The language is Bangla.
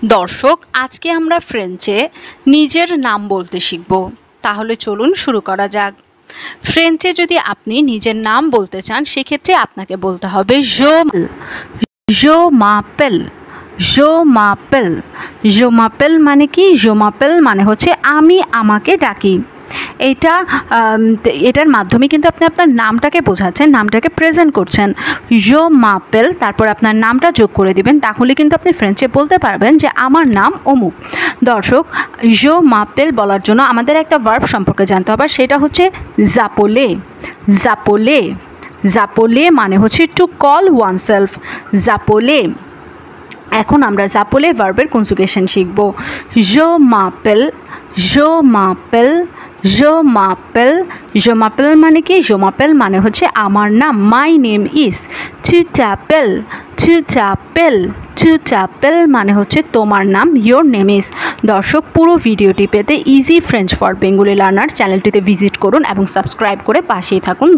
দর্শক, আজকে আমরা ফ্রেঞ্চে নিজের নাম বলতে শিখব। তাহলে চলুন শুরু করা যাক। ফ্রেঞ্চে যদি আপনি নিজের নাম বলতে চান, সেক্ষেত্রে আপনাকে বলতে হবে জো মাপেল। জো মাপেল মানে কি? জো মাপেল মানে হচ্ছে আমি আমাকে ডাকি। এটার মাধ্যমে কিন্তু আপনি আপনার নামটাকে বোঝাচ্ছেন, নামটাকে প্রেজেন্ট করছেন। জো মাপেল, তারপর আপনার নামটা যোগ করে দিবেন, তাহলে কিন্তু আপনি ফ্রেঞ্চে বলতে পারবেন যে আমার নাম অমুক। দর্শক, জো মাপেল বলার জন্য আমাদের একটা ভার্ব সম্পর্কে জানতে হবে, সেটা হচ্ছে জাপোলে মানে হচ্ছে টু কল ওয়ানসেলফ। জাপোলে। এখন আমরা জাপোলে ভার্বের কনজুগেশন শিখব। জো মাপেল মানে কি? জো মাপেল মানে হচ্ছে আমার নাম। My name is. টু ট্যাপেল মানে হচ্ছে তোমার নাম। Your name is. দর্শক, পুরো ভিডিওটি পেতে easy French for Bengali learner চ্যানেলটিতে ভিজিট করুন এবং সাবস্ক্রাইব করে পাশেই থাকুন।